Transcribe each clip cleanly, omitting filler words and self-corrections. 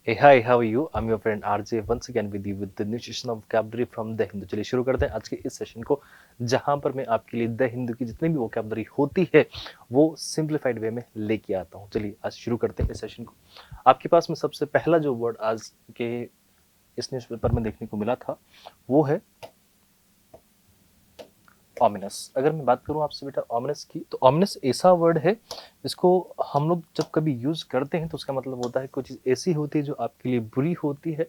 Hey, hi, how are you? I'm your friend RJ once again with you with the new session of vocabulary from the Hindu. चलिए शुरू करते हैं आज के इस सेशन को, जहां पर मैं आपके लिए द हिंदू की जितनी भी वोकैबुलरी होती है वो सिंप्लीफाइड वे में लेके आता हूं। चलिए आज शुरू करते हैं इस सेशन को। आपके पास में सबसे पहला जो वर्ड आज के इस न्यूज़पेपर में देखने को मिला था वो है ऑमिनस। अगर मैं बात करूं आपसे बेटा ऑमिनस की, तो ऑमिनस ऐसा वर्ड है जिसको हम लोग जब कभी यूज करते हैं तो उसका मतलब होता है कोई चीज ऐसी होती है जो आपके लिए बुरी होती है,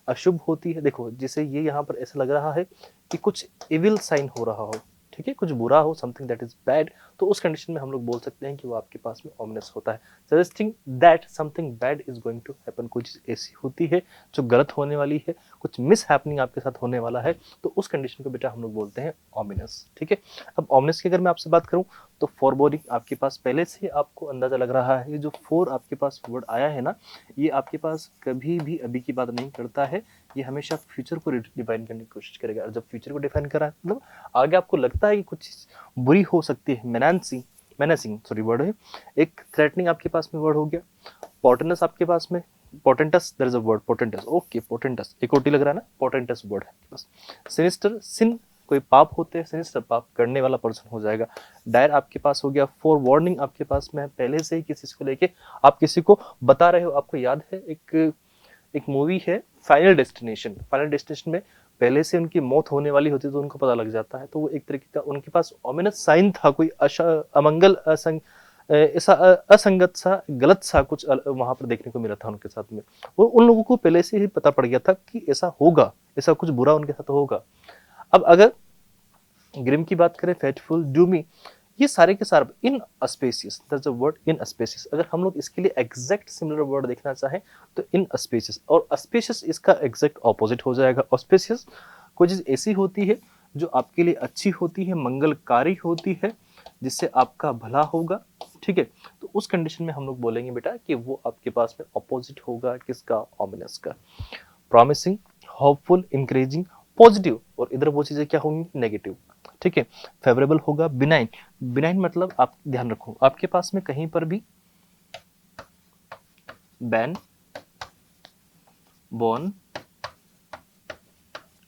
अशुभ होती है। देखो जैसे ये यहाँ पर ऐसा लग रहा है कि कुछ इविल साइन हो रहा हो, ठीक है, कुछ बुरा हो, समथिंग दैट इज बैड, तो उस कंडीशन में हम लोग बोल सकते हैं कि वो आपके पास में ऑमिनस होता है, suggesting that something bad is going to happen. कोई चीज ऐसी होती है जो गलत होने वाली है, कुछ मिस हैपनिंग आपके साथ होने वाला है, तो उस कंडीशन को बेटा हम लोग बोलते हैं ऑमिनस। ठीक है, अब ऑमिनस की अगर मैं आपसे बात करूं तो फोरबोडिंग आपके पास पहले से आपको अंदाजा लग रहा है। ये जो फोर आपके पास वर्ड आया है ना, ये आपके पास कभी भी अभी की बात नहीं करता है, ये हमेशा फ्यूचर को डिफाइन करने की कोशिश करेगा। और जब फ्यूचर को डिफाइन कर रहा है मतलब आगे आपको लगता है कि कुछ बुरी हो सकती है, मेनासिंग सॉरी वर्ड है। एक थ्रेटनिंग आपके पास में वर्ड हो गया, पोर्टेनस आपके पास में, portentous, there is a word portentous, okay portentous, एक ओटी लग रहा है ना, पोटेंटस वर्ड है आपके पास। सिनिस्टर, सिन कोई पाप होते हैं, सिनिस्टर पाप करने वाला पर्सन हो जाएगा। डायर आपके पास हो गया, फॉर वार्निंग आपके पास में पहले से ही किसी को लेके आप किसी को बता रहे हो। आपको याद है एक मूवी है फाइनल डेस्टिनेशन, फाइनल डेस्टिनेशन में पहले से उनकी मौत होने वाली होती है तो उनको पता लग जाता है, तो वो एक तरीके का उनके पास ओमिनस साइन था, कोई अमंगल ऐसा असंगत सा गलत सा कुछ वहां पर देखने को मिला था उनके साथ में। वो उन लोगों को पहले से ही पता पड़ गया था कि ऐसा होगा, ऐसा कुछ बुरा उनके साथ होगा। अब अगर ग्रिम की बात करें, फेटफुल, डूमी, ये सारे के सारे इन अस्पेसियस, दैट्स अ वर्ड इन अस्पेसियस। अगर हम लोग इसके लिए एग्जैक्ट सिमिलर वर्ड देखना चाहें तो इन अस्पेसियस, और अस्पेसियस इसका एग्जैक्ट ऑपोजिट हो जाएगा। ऑस्पेसियस कोई चीज ऐसी होती है जो आपके लिए अच्छी होती है, मंगलकारी होती है, जिससे आपका भला होगा। ठीक है, तो उस कंडीशन में हम लोग बोलेंगे बेटा कि वो आपके पास में ऑपोजिट होगा किसका, ऑमिनस का। प्रॉमिसिंग, होपफुल, इंकरेजिंग, पॉजिटिव, और इधर वो चीजें क्या होंगी, नेगेटिव। ठीक है, फेवरेबल होगा, बिनाइन। बिनाइन मतलब आप ध्यान रखो आपके पास में कहीं पर भी बैन, बॉन,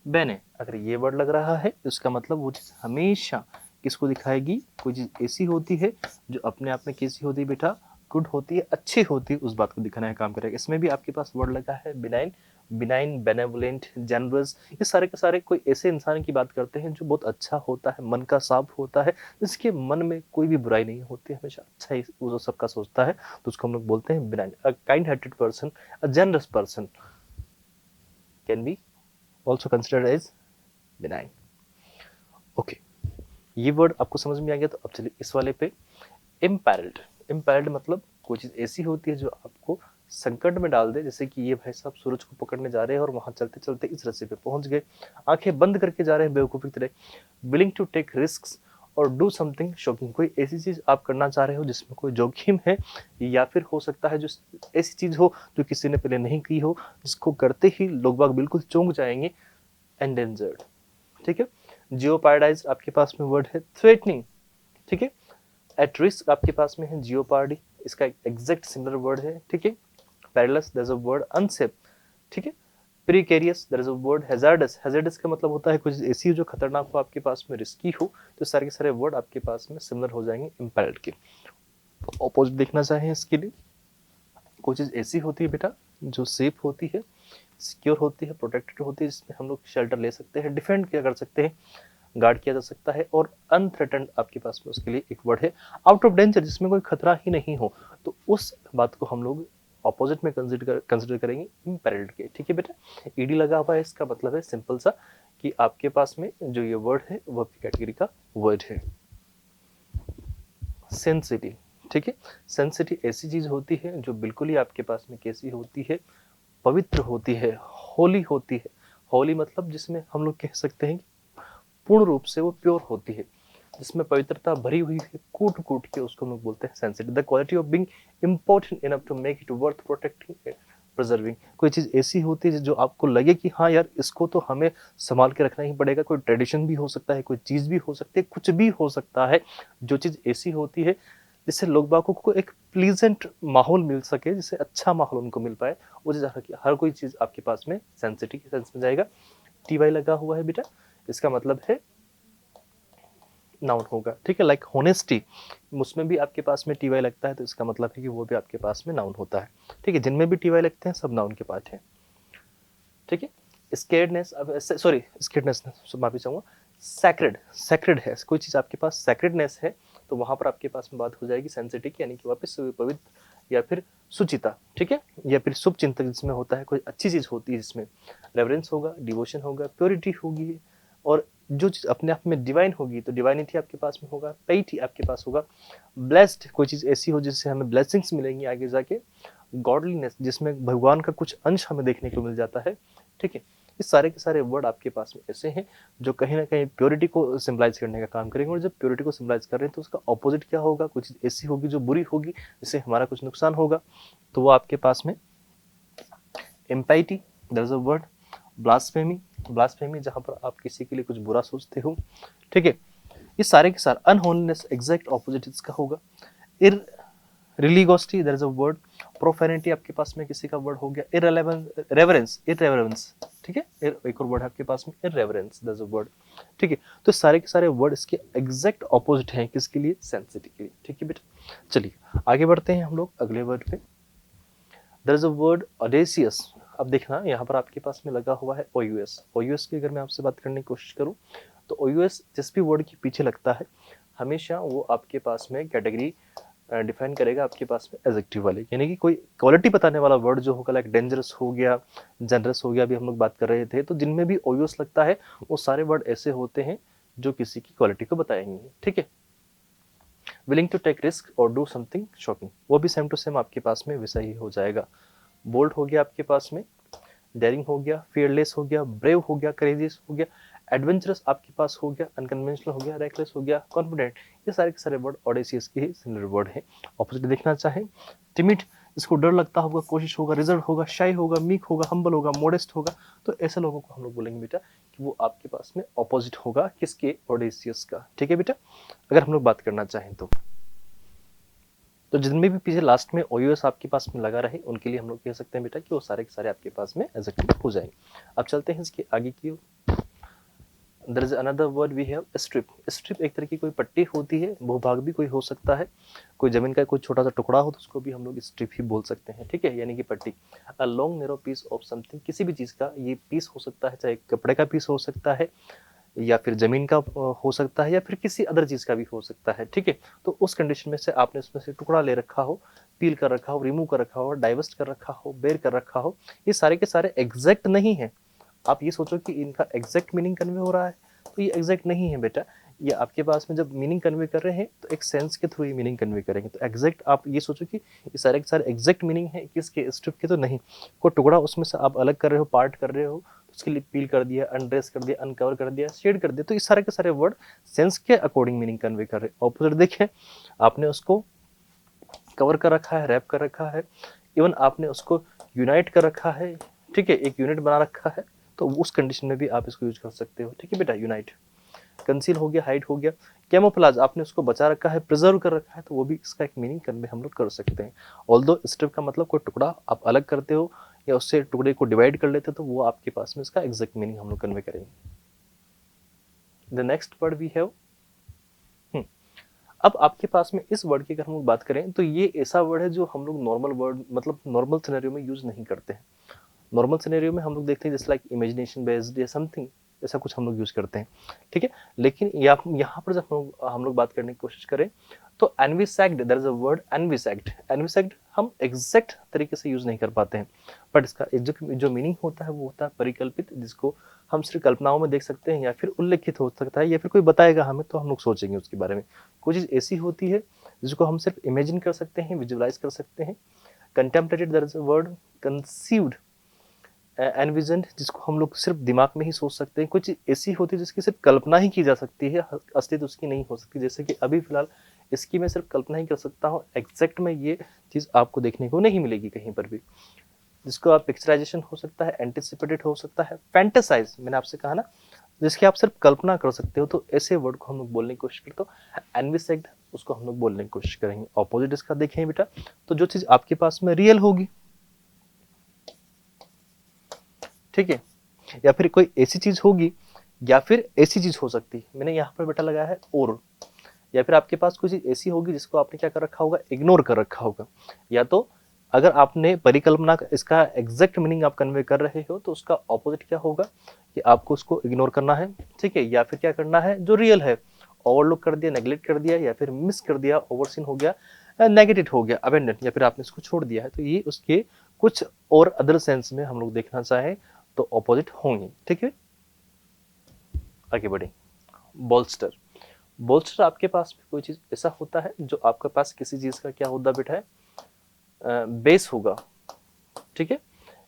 बेने, अगर ये वर्ड लग रहा है तो इसका मतलब वो चीज हमेशा किसको दिखाएगी, कोई चीज ऐसी होती है जो अपने आप में कैसी होती है बेटा, गुड होती है, अच्छी होती है, उस बात को दिखाने का काम करेगा। इसमें भी आपके पास वर्ड लगा है बिनाइन, बिनाइन, बेनेवोलेंट, जनरस, ये सारे के सारे कोई ऐसे इंसान की बात करते हैं जो बहुत अच्छा होता है, मन का साफ होता है, जिसके मन में कोई भी बुराई नहीं होती, हमेशा अच्छा ही वो सबका सोचता है, तो उसको हम लोग बोलते हैं benign. A kind hearted person, a generous person can be also considered as benign. Okay, ये वर्ड आपको समझ में आ गया, तो अब चलिए इस वाले पे, इम्पैरल्ड। इम्पैरल्ड मतलब कोई चीज ऐसी होती है जो आपको संकट में डाल दे, जैसे कि ये भाई साहब सूरज को पकड़ने जा रहे हैं और वहां चलते चलते इस रस्सी पे पहुंच गए, आंखें बंद करके जा रहे हैं बेवकूफी की तरह। विलिंग टू टेक रिस्क और डू समथिंग शॉकिंग, कोई ऐसी चीज आप करना चाह रहे हो जिसमें कोई जोखिम है, या फिर हो सकता है जो ऐसी चीज हो जो किसी ने पहले नहीं की हो, जिसको करते ही लोग बाग बिल्कुल चौंक जाएंगे, एंडेंजर्ड। ठीक है, जियो पैराडाइज आपके पास में वर्ड है, थ्रेटनिंग। ठीक है, एट रिस्क आपके पास में है जियोपार्डी, इसका एग्जैक्ट सिमिलर वर्ड है। ठीक है, perilous, there is a word unsafe. ठीक है, precarious, there is a word hazardous. Hazardous का मतलब होता है कुछ ऐसी जो खतरनाक हो, आपके पास में रिस्की हो, तो सारे के सारे वर्ड आपके पास में सिमिलर हो जाएंगे इम्पेरल्ड के। ऑपोजिट देखना चाहें इसके लिए, कोई चीज ऐसी होती है बेटा जो सेफ होती है, सिक्योर होती है, प्रोटेक्टेड होती है, जिसमें हम लोग शेल्टर ले सकते हैं, डिफेंड किया कर सकते हैं, गार्ड किया जा सकता है। और अनथ्रेटेंड आपके पास में उसके लिए एक वर्ड है, आउट ऑफ डेंजर, जिसमें कोई खतरा ही नहीं हो, तो उस बात को हम लोग ऑपोजिट में कंसिडर करेंगे इम्पेरिल्ड के। ठीक है बेटा, ईडी लगा हुआ है, इसका मतलब है सिंपल सा कि आपके पास में जो ये वर्ड है वह कैटेगरी का वर्ड है। सेंसिटी, ठीक है, सेंसिटी ऐसी चीज होती है जो बिल्कुल ही आपके पास में कैसी होती है, पवित्र होती है, होली होती है। होली मतलब जिसमें हम लोग कह सकते हैं पूर्ण रूप से वो प्योर होती है, जिसमें पवित्रता भरी हुई है, कूट कूट के, उसको हम लोग बोलते हैं sensitive. The quality of being important enough to make it worth protecting, preserving, कोई चीज ऐसी होती है जो आपको लगे कि हाँ यार इसको तो हमें संभाल के रखना ही पड़ेगा। कोई ट्रेडिशन भी हो सकता है, कोई चीज भी हो सकती है, कुछ भी हो सकता है, जो चीज ऐसी होती है जिससे लोग बागों को एक प्लीजेंट माहौल मिल सके, जिससे अच्छा माहौल उनको मिल पाए, वो चीज़ हर कोई चीज़ आपके पास में सेंसिटिव के सेंस में जाएगा। टी वाई लगा हुआ है बेटा, इसका मतलब है नाउन होगा, ठीक है। लाइक होनेस्टी, उसमें भी आपके पास में टी वाई लगता है तो इसका मतलब है कि वो भी आपके पास में नाउन होता है, ठीक है। जिनमें भी टी वाई लगते हैं सब नाउन के पार्ट हैं, ठीक है। स्केर्डनेस, अब सॉरी स्केर्डनेस, माफी चाहूंगा, सैक्रेड, सैक्रेड है, कोई चीज आपके पास सैक्रेडनेस है तो वहां पर आपके पास में बात हो जाएगी सेंसिटिव, यानी कि वापस पवित्र या फिर सुचिता, ठीक है, या फिर शुभ चिंतक जिसमें होता है, कोई अच्छी चीज होती है जिसमें रेवरेंस होगा, डिवोशन होगा, प्योरिटी होगी, और जो चीज अपने आप में डिवाइन होगी तो डिवाइनिटी आपके पास में होगा, पेइटी आपके पास होगा, ब्लेस्ड कोई चीज ऐसी हो जिससे हमें ब्लेसिंग्स मिलेंगी आगे जाके, गॉडलीनेस जिसमें भगवान का कुछ अंश हमें देखने को मिल जाता है, ठीक है। ये सारे के सारे वर्ड आपके पास में ऐसे हैं जो कहीं ना कहीं प्योरिटी को सिंबलाइज करने का काम करेंगे, और जब प्योरिटी को सिंबलाइज कर रहे हैं तो उसका ऑपोजिट क्या होगा, कुछ चीज ऐसी होगी जो बुरी होगी जिससे हमारा कुछ नुकसान होगा, तो वो आपके पास में impiety, there is a word, blasphemy, blasphemy जहां पर आप किसी के लिए कुछ बुरा सोचते हो, ठीक है। ये सारे के सारे अनहोलीनेस एग्जैक्ट ऑपोजिट इसका होगा। Irreligiosity, there is a word, profanity आपके पास में किसी का वर्ड हो गया, इररेलेवेंस, रेवरेंस, इररेवरेंस, ठीक है। एक और वर्ड आपके पास में इररेवरेंस, देयर इज अ वर्ड, ठीक है। तो सारे के सारे वर्ड इसके एग्जैक्ट ऑपोजिट हैं किसके लिए, सेंसिटिव के लिए, ठीक है बेटा। चलिए आगे बढ़ते हैं हम लोग अगले वर्ड पे। There is a word audacious. अब देखना यहाँ पर आपके पास में लगा हुआ है ओयूएस, ओयूएस की अगर मैं आपसे बात करने की कोशिश करूँ तो ओयूएस जिस भी वर्ड के पीछे लगता है हमेशा वो आपके पास में कैटेगरी डिफाइन करेगा आपके पास में एडजेक्टिव वाले, यानी कि कोई क्वालिटी बताने वाला वर्ड जो होगा, लाइक डेंजरस हो गया, जनरस हो गया, अभी हम लोग बात कर रहे थे, तो जिनमें भी ओयूएस लगता है वो सारे वर्ड ऐसे होते हैं जो किसी की क्वालिटी को बताएंगे, ठीक है। विलिंग टू टेक रिस्क और डू समथिंग शॉकिंग, वो भी सेम टू सेम आपके पास में वैसा ही हो जाएगा। बोल्ड हो गया आपके पास में, डेयरिंग हो गया, फियरलेस हो गया, ब्रेव हो गया, करेजियस हो गया, एडवेंचरस आपके पास हो गया, अनकन्वेंशनल हो गया, रेकलेस हो गया, कॉन्फिडेंट, ये सारे के सारे वर्ड ऑडेसियस के ही सिमिलर वर्ड है। ऑपोजिट देखना चाहें, टिमिड, इसको डर लगता होगा, कोशिश होगा, रिजर्व होगा, शाई होगा, मीक होगा, हम्बल होगा, मॉडेस्ट होगा, तो ऐसे लोगों को हम लोग बोलेंगे बेटा कि वो आपके पास में ऑपोजिट होगा किसके, ऑडेसियस का, ठीक है बेटा, अगर हम लोग बात करना चाहें तो जिनमें भी पीछे लास्ट में ओयूएस आपके पास में लगा रहे उनके लिए हम लोग कह सकते हैं बेटा कि वो सारे के सारे आपके पास में एडजेक्टिव हो जाएंगे। अब चलते हैं इसके आगे की ओर। There is another word we have, strip. Strip एक तरह की कोई पट्टी होती है, भूभाग भी कोई हो सकता है, कोई जमीन का कोई छोटा सा टुकड़ा हो तो उसको भी हम लोग स्ट्रिप ही बोल सकते हैं, ठीक है, यानी कि पट्टी। A long narrow piece of something, किसी भी चीज का ये पीस हो सकता है, चाहे कपड़े का पीस हो सकता है या फिर जमीन का हो सकता है या फिर किसी अदर चीज का भी हो सकता है, ठीक है। तो उस कंडीशन में से आपने उसमें से टुकड़ा ले रखा हो, पील कर रखा हो, रिमूव कर रखा हो, डाइवर्स्ट कर रखा हो, बेर कर रखा हो, ये सारे के सारे एग्जैक्ट नहीं है। आप ये सोचो कि इनका एग्जैक्ट मीनिंग कन्वे हो रहा है, तो ये एग्जैक्ट नहीं है बेटा। ये आपके पास में जब मीनिंग कन्वे कर रहे हैं तो एक सेंस के थ्रू ये मीनिंग कन्वे करेंगे, तो एग्जैक्ट आप ये सोचो कि ये सारे के सारे एग्जैक्ट मीनिंग है किसके, स्ट्रिप के, तो नहीं। कोई टुकड़ा उसमें से आप अलग कर रहे हो, पार्ट कर रहे हो, उसके लिए पील कर दिया, अनड्रेस कर दिया, अनकवर कर दिया, शेड कर दिया, तो इस सारे के सारे वर्ड सेंस के अकॉर्डिंग मीनिंग कन्वे कर रहे हैं। ऑपोजिट देखें, आपने उसको कवर कर रखा है, रैप कर रखा है, इवन आपने उसको यूनाइट कर रखा है, ठीक है, एक यूनिट बना रखा है, तो उस कंडीशन में भी आप इसको यूज कर सकते हो, ठीक है बेटा। यूनाइट, कंसील हो गया, हाइड हो गया, कैमोफ्लेज आपने उसको बचा रखा है, प्रिजर्व कर रखा है, तो वो भी इसका एक मीनिंग कन्वे हम लोग कर सकते हैं। ऑल्दो स्ट्रिप का मतलब कोई टुकड़ा आप अलग करते हो या उससे टुकड़े को डिवाइड कर लेते हो, तो वो आपके पास में इसका एग्जैक्ट मीनिंग हम लोग कन्वे करेंगे। The next word we have, अब आपके पास में इस वर्ड की अगर हम लोग बात करें तो ये ऐसा वर्ड है जो हम लोग नॉर्मल वर्ड मतलब नॉर्मल सिनेरियो में यूज नहीं करते हैं। नॉर्मल सिनेरियो में हम लोग देखते हैं जैसे लाइक इमेजिनेशन बेस्ड या समथिंग, ऐसा कुछ हम लोग यूज करते हैं, ठीक है। लेकिन यहाँ पर जब हम लोग बात करने की कोशिश करें तो एनविसैक्ड, देयर इज अ वर्ड एनविसैक्ड। एनविसैक्ड हम एग्जैक्ट तरीके से यूज नहीं कर पाते हैं, बट इसका जो मीनिंग होता है वो होता है परिकल्पित, जिसको हम सिर्फ कल्पनाओं में देख सकते हैं या फिर उल्लेखित हो सकता है या फिर कोई बताएगा हमें तो हम लोग सोचेंगे उसके बारे में। कोई चीज ऐसी होती है जिसको हम सिर्फ इमेजिन कर सकते हैं, विजुअलाइज कर सकते हैं। Contemplated, there is a word conceived, envisioned जिसको हम लोग सिर्फ दिमाग में ही सोच सकते हैं। कुछ ऐसी होती है जिसकी सिर्फ कल्पना ही की जा सकती है, असलियत उसकी नहीं हो सकती, जैसे कि अभी फिलहाल इसकी मैं सिर्फ कल्पना ही कर सकता हूँ, एग्जैक्ट में ये चीज आपको देखने को नहीं मिलेगी कहीं पर भी, जिसको आप पिक्चराइजेशन हो सकता है, एंटिसिपेटेड हो सकता है, फैंटेसाइज, मैंने आपसे कहा ना जिसकी आप सिर्फ कल्पना कर सकते हो, तो ऐसे वर्ड को हम लोग बोलने की कोशिश करते हो। एनविसेक्ड, उसको हम लोग बोलने की कोशिश करेंगे। ऑपोजिट इसका देखें बेटा, तो जो चीज आपके पास में रियल होगी, ठीक है, या फिर कोई ऐसी चीज होगी, या फिर ऐसी चीज हो सकती है, मैंने यहाँ पर बेटा लगाया है और, या फिर आपके पास कोई चीज ऐसी होगी जिसको आपने क्या कर रखा होगा, इग्नोर कर रखा होगा। या तो अगर आपने परिकल्पना इसका एग्जैक्ट मीनिंग आप कन्वे कर रहे हो, तो उसका ऑपोजिट क्या होगा कि आपको उसको इग्नोर करना है, ठीक है, या फिर क्या करना है, जो रियल है ओवरलुक कर दिया, नेग्लेक्ट कर दिया, या फिर मिस कर दिया, ओवरसीन हो गया, नेगेटिव हो गया, अबेंडन, या फिर आपने इसको छोड़ दिया है। तो ये उसके कुछ और अदर सेंस में हम लोग देखना चाहें तो ऑपोजिट होंगे, ठीक है। आगे बढ़े। बोल्स्टर, बोल्स्टर आपके पास में कोई चीज ऐसा होता है जो आपके पास किसी चीज का क्या होता बेटा है, बेस होगा, ठीक है,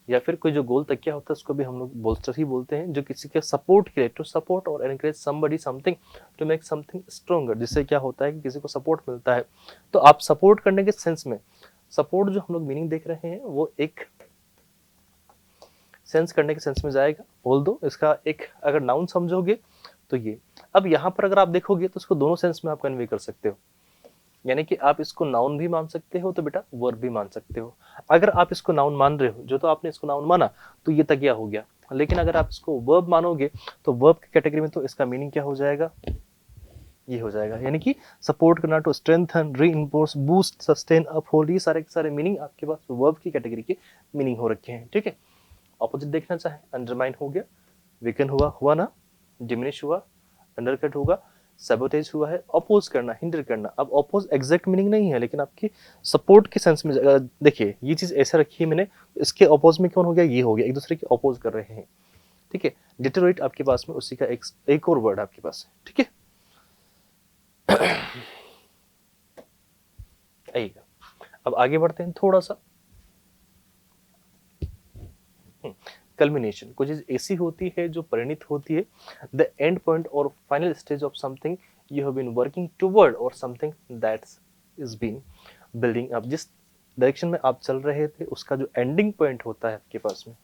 या फिर कोई जो गोल तकिया होता है उसको भी हम लोग बोल्स्टर ही बोलते हैं, जो किसी के सपोर्ट के लिए, टू सपोर्ट और encourage somebody something to make something stronger, जिससे क्या होता है कि किसी को सपोर्ट मिलता है। तो आप सपोर्ट करने के सेंस में, सपोर्ट जो हम लोग मीनिंग देख रहे हैं वो एक सेंस करने के सेंस में जाएगा, बोल दो इसका एक अगर नाउन समझोगे तो ये। अब यहाँ पर अगर आप देखोगे तो इसको दोनों सेंस में आप कन्वे कर सकते हो, यानी कि आप इसको नाउन भी मान सकते हो तो बेटा वर्ब भी मान सकते हो। अगर आप इसको नाउन मान रहे हो, जो तो आपने इसको नाउन माना तो ये तकिया हो गया, लेकिन अगर आप इसको वर्ब मानोगे तो वर्ब की कैटेगरी में तो इसका मीनिंग क्या हो जाएगा, ये हो जाएगा, यानी कि सपोर्ट करना, to strengthen, reinforce, boost, sustain, uphold, ये सारे के सारे मीनिंग आपके पास वर्ब की कैटेगरी के मीनिंग हो रखे हैं, ठीक है। ऑपोजिट देखना चाहे, अंडरमाइन हो गया, वीकन हुआ, हुआ ना, डिमिनिश हुआ, अंडरकट होगा, सैबोटेज हुआ है, अपोज करना, हिंडर करना। अब अपोज एग्जैक्ट मीनिंग नहीं है, लेकिन आपकी सपोर्ट के सेंस में देखिए ये चीज ऐसे रखी है मैंने, इसके अपोज में कौन हो गया, ये हो गया, एक दूसरे के अपोज कर रहे हैं, ठीक है। डिटरोइट आपके पास में उसी का एक और वर्ड आपके पास है, ठीक है। आइएगा, अब आगे बढ़ते हैं थोड़ा सा। कल्मिनेशन, कुछ चीज ऐसी होती है जो परिणित होती है, द एंड पॉइंट और final stage of something you have been working toward, और something that's is been building up. जिस डायरेक्शन में आप चल रहे थे उसका जो एंडिंग पॉइंट होता है आपके पास में,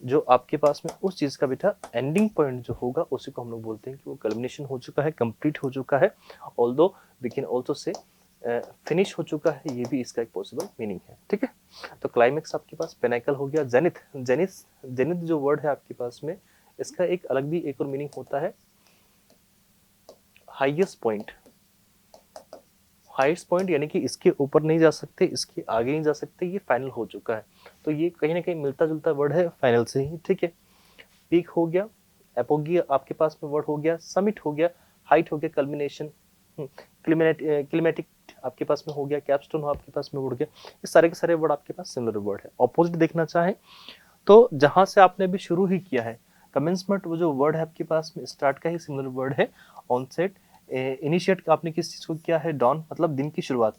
जो आपके पास में उस चीज का बेटा एंडिंग पॉइंट जो होगा उसी को हम लोग बोलते हैं कि वो कल्मिनेशन हो चुका है, कंप्लीट हो चुका है। Although we can also say finish हो चुका है, ये भी इसका एक पॉसिबल मीनिंग है, ठीक है। तो क्लाइमेक्स आपके पास पेनाकल हो गया, जेनिथ, जेनिथ जो वर्ड है आपके पास में, इसका एक अलग भी एक और मीनिंग होता है, हाईएस्ट पॉइंट। हाईएस्ट पॉइंट यानी कि इसके ऊपर नहीं जा सकते, इसके आगे नहीं जा सकते, ये फाइनल हो चुका है। तो ये कहीं ना कहीं मिलता जुलता वर्ड है फाइनल से ही, ठीक है। पीक हो गया, एपोगी आपके पास में वर्ड हो गया, समिट हो गया, हाइट हो गया, कल्मिनेशन, क्लिमेटिक आपके पास में हो गया, कैपस्टोन आपके पास में उड़ गया। ये सारे के सारे वर्ड आपके पास सिमिलर वर्ड है। ऑपोजिट देखना चाहें तो जहां से आपने अभी शुरू ही किया है, कमेंसमेंट, वो जो वर्ड है आपके पास में स्टार्ट का ही सिमिलर वर्ड है। ऑनसेट, इनिशिएट आपने किस चीज को किया है, डॉन मतलब दिन की शुरुआत,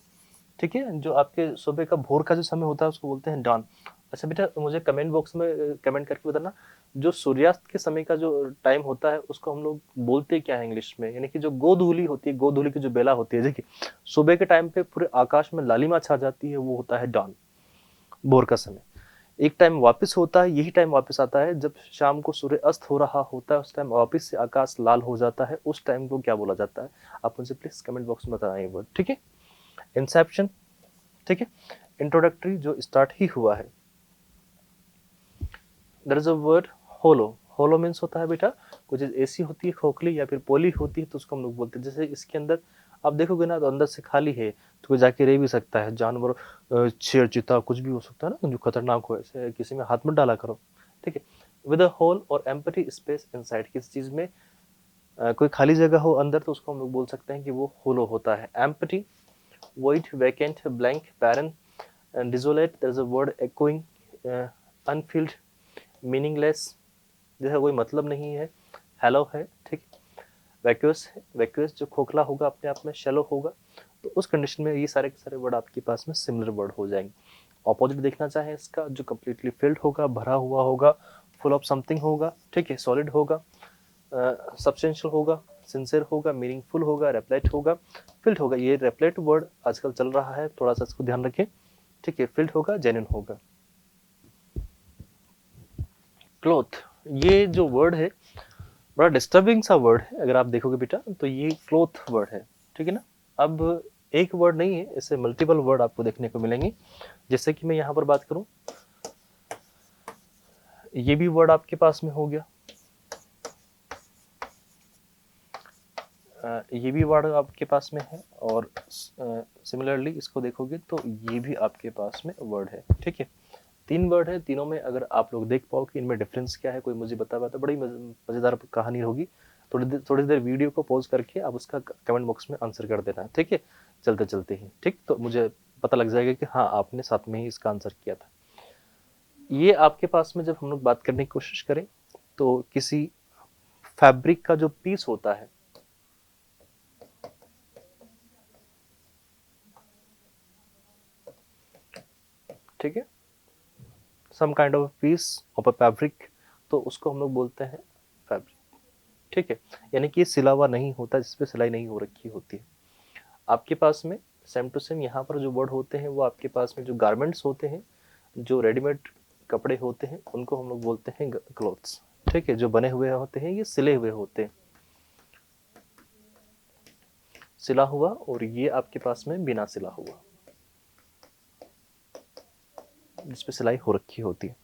ठीक है, जो आपके सुबह का भोर का जो समय होता है उसको बोलते हैं डॉन। अच्छा बेटा मुझे कमेंट बॉक्स में कमेंट करके बताना, जो सूर्यास्त के समय का जो टाइम होता है उसको हम लोग बोलते क्या है इंग्लिश में, यानी कि जो गोधूली होती है, गोधूली की जो बेला होती है, देखिए सुबह के टाइम पे पूरे आकाश में लालिमा छा जाती है, वो होता है डॉन, भोर का समय। एक टाइम वापस होता है, यही टाइम वापस आता है जब शाम को सूर्य अस्त हो रहा होता है, उस टाइम वापस से आकाश लाल हो जाता है, उस टाइम को क्या बोला जाता है, आप मुझे प्लीज कमेंट बॉक्स में बताना ये वर्ड, ठीक है। इंसेप्शन, ठीक है, इंट्रोडक्टरी जो स्टार्ट ही हुआ है। There is a word hollow, hollow means होता है बेटा कुछ चीज ऐसी होती है खोखली या फिर पोली होती है, तो उसको हम लोग बोलते हैं। जैसे इसके अंदर आप देखोगे ना तो अंदर से खाली है, तो कोई जाके रह भी सकता है, जानवर, शेर, चीता, कुछ भी हो सकता है ना जो खतरनाक हो, ऐसे किसी में हाथ मत डाला करो, ठीक है। विद अ होल और एम्प्टी स्पेस इनसाइड, किस चीज में कोई खाली जगह हो अंदर, तो उसको हम लोग बोल सकते हैं कि वो होलो होता है। Empty, void, vacant, blank, barren, and desolate, there is a word echoing, unfilled, meaningless, जैसा कोई मतलब नहीं है, हेलो है, ठीक। वैक्यूअस है, वैक्यूअस जो खोखला होगा अपने आप में, शेलो होगा, तो उस कंडीशन में ये सारे के सारे वर्ड आपके पास में सिमिलर वर्ड हो जाएंगे। ऑपोजिट देखना चाहें इसका, जो कम्प्लीटली फिल्ड होगा, भरा हुआ होगा, फुल ऑफ समथिंग होगा, ठीक है, सॉलिड होगा, सब्सटेंशियल होगा, सिंसियर होगा, मीनिंगफुल होगा, रेप्लेट होगा, फिल्ड होगा। ये रेप्लेट वर्ड आजकल चल रहा है, थोड़ा सा इसको ध्यान रखें, ठीक है। फिल्ड होगा, जेन्युइन होगा। क्लॉथ, ये जो वर्ड है बड़ा डिस्टर्बिंग सा वर्ड है। अगर आप देखोगे बेटा तो ये क्लॉथ वर्ड है, ठीक है ना। अब एक वर्ड नहीं है, इससे मल्टीपल वर्ड आपको देखने को मिलेंगे। जैसे कि मैं यहाँ पर बात करूँ, ये भी वर्ड आपके पास में हो गया, ये भी वर्ड आपके पास में है, और सिमिलरली इसको देखोगे तो ये भी आपके पास में वर्ड है, ठीक है। 3 वर्ड है, तीनों में अगर आप लोग देख पाओ कि इनमें डिफरेंस क्या है, कोई मुझे बता पाता, बड़ी मजेदार कहानी होगी। थोड़ी देर वीडियो को पॉज करके आप उसका कमेंट बॉक्स में आंसर कर देना, ठीक है, चलते चलते ही, ठीक। तो मुझे पता लग जाएगा कि हाँ आपने साथ में ही इसका आंसर किया था। ये आपके पास में जब हम लोग बात करने की कोशिश करें तो किसी फैब्रिक का जो पीस होता है, ठीक है, some kind of piece of a fabric, तो उसको हम लोग बोलते हैं फैब्रिक, ठीक है। यानी कि ये सिला हुआ नहीं होता, जिसपे सिलाई नहीं हो रखी होती है। आपके पास में सेम टू सेम यहाँ पर जो वर्ड होते हैं वो आपके पास में जो गारमेंट्स होते हैं, जो रेडीमेड कपड़े होते हैं, उनको हम लोग बोलते हैं क्लोथ्स, ठीक है। जो बने हुए होते हैं ये सिले हुए होते हैं, सिला हुआ, और ये आपके पास में बिना सिला हुआ, जिसपे सिलाई हो रखी होती है,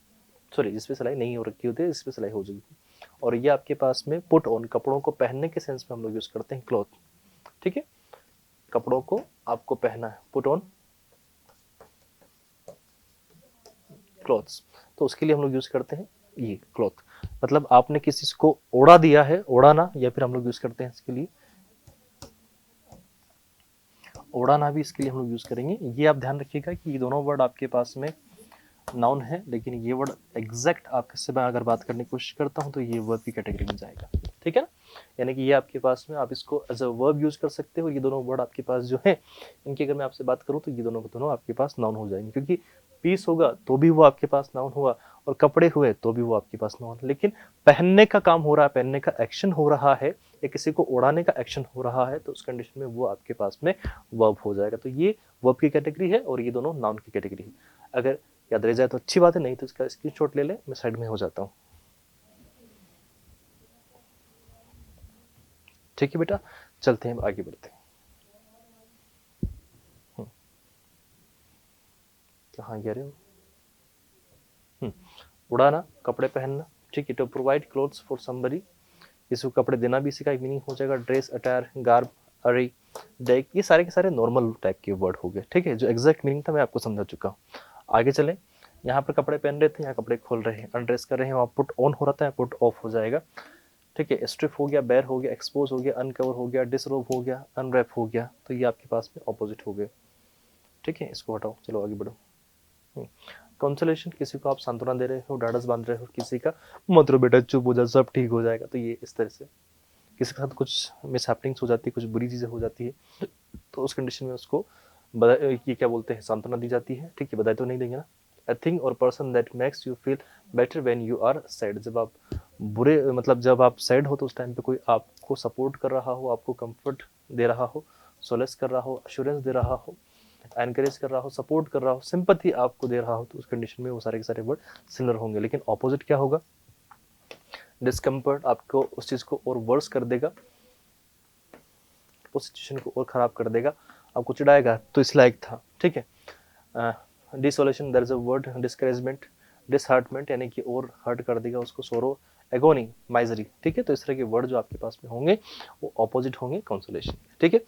सॉरी जिसपे सिलाई नहीं हो रखी होती है, जिसपे सिलाई हो जाएगी। और ये आपके पास में पुट ऑन, कपड़ों को पहनने के सेंस में हम लोग यूज करते हैं क्लॉथ, ठीक है। कपड़ों को आपको पहना है, पुट ऑन क्लॉथ्स, तो उसके लिए हम लोग यूज करते हैं ये क्लॉथ। मतलब आपने किसी को ओढ़ा दिया है, ओढ़ाना, या फिर हम लोग यूज करते हैं इसके लिए ओढ़ाना, भी इसके लिए हम लोग यूज करेंगे। ये आप ध्यान रखिएगा कि ये दोनों वर्ड आपके पास में नाउन है, लेकिन ये वर्ड एग्जैक्ट आपसे मैं अगर बात करने की कोशिश करता हूँ तो ये वर्ब की कैटेगरी में जाएगा, ठीक है ना। यानी कि ये आपके पास में आप इसको एज अ वर्ब यूज कर सकते हो। ये दोनों वर्ड आपके पास जो है, इनकी अगर मैं आपसे बात करूँ तो ये दोनों के दोनों आपके पास नाउन हो जाएंगे, क्योंकि पीस होगा तो भी वो आपके पास नाउन हुआ, और कपड़े हुए तो भी वो आपके पास नाउन। लेकिन पहनने का काम हो रहा है, पहनने का एक्शन हो रहा है, या किसी को उड़ाने का एक्शन हो रहा है, तो उस कंडीशन में वो आपके पास में वर्ब हो जाएगा। तो ये वर्ब की कैटेगरी है और ये दोनों नाउन की कैटेगरी है। अगर याद रह जाए तो अच्छी बात है, नहीं तो इसका स्क्रीनशॉट ले ले, मैं साइड में हो जाता हूँ, ठीक है बेटा। चलते हैं आगे बढ़ते हैं। कहाँ गया रहे हो? उड़ाना, कपड़े पहनना, ठीक है। To provide clothes for somebody, इसको कपड़े देना भी इसका एक मीनिंग हो जाएगा। Dress, attire, garb, array, deck, ये सारे के सारे नॉर्मल टाइप के वर्ड हो गए, ठीक है। जो एग्जैक्ट मीनिंग था मैं आपको समझा चुका हूँ। आगे चलें। यहाँ पर कपड़े पहन रहे थे, यहाँ कपड़े खोल रहे हैं, अनड्रेस कर रहे हैं, वहाँ पुट ऑन हो रहा था, पुट ऑफ हो जाएगा, ठीक है। स्ट्रिप हो गया, बेयर हो गया, एक्सपोज हो गया, अनकवर हो गया, डिसरोब हो गया, अनरैप हो गया, तो ये आपके पास में ऑपोजिट हो गए, ठीक है। इसको हटाओ, चलो आगे बढ़ो। कंसोलेशन, किसी को आप सांत्वना दे रहे हो, डांडस बांध रहे हो, किसी का मत रो बेटा चुप हो जा, सब ठीक हो जाएगा, तो ये इस तरह से किसी के साथ कुछ मिस हैपनिंग्स हो जाती है, कुछ बुरी चीज़ें हो जाती है, तो उस कंडीशन में उसको ये क्या बोलते हैं, सांत्वना दी जाती है, ठीक है। बधाई तो नहीं देंगे ना। अ थिंग और person that makes you feel better when you are sad, जब आप बुरे, मतलब जब आप सैड हो तो उस टाइम पे कोई आपको सपोर्ट कर रहा हो, आपको कंफर्ट दे रहा हो, सोलेस कर रहा हो, अश्योरेंस दे रहा हो, एनकरेज कर रहा हो, सपोर्ट कर रहा हो, सिंपैथी आपको दे रहा हो, तो उस कंडीशन में वो सारे के सारे वर्ड सिमिलर होंगे। लेकिन ऑपोजिट क्या होगा? डिस्कम्फर्ट, आपको उस चीज़ को और वर्स कर देगा, उस सिचुएशन को और ख़राब कर देगा, आपको चिढ़ाएगा तो इस लायक था, ठीक है। Desolation, there is a word, discouragement, disheartenment, यानी कि और हर्ट कर देगा उसको, सोरो, एगोनी, माइजरी, ठीक है। तो इस तरह के वर्ड जो आपके पास में होंगे वो ऑपोजिट होंगे कंसोलेशन, ठीक है।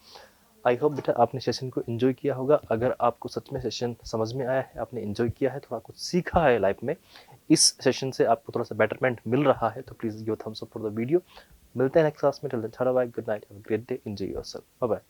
आई होप बेटा आपने सेशन को एंजॉय किया होगा। अगर आपको सच में सेशन समझ में आया है, आपने एंजॉय किया है, थोड़ा कुछ सीखा है लाइफ में, इस सेशन से आपको थोड़ा सा बेटरमेंट मिल रहा है, तो please give thumbs up for the video. मिलते हैं नेक्स्ट क्लास में, till then tata bye, good night, have a great day, enjoy yourself, bye bye.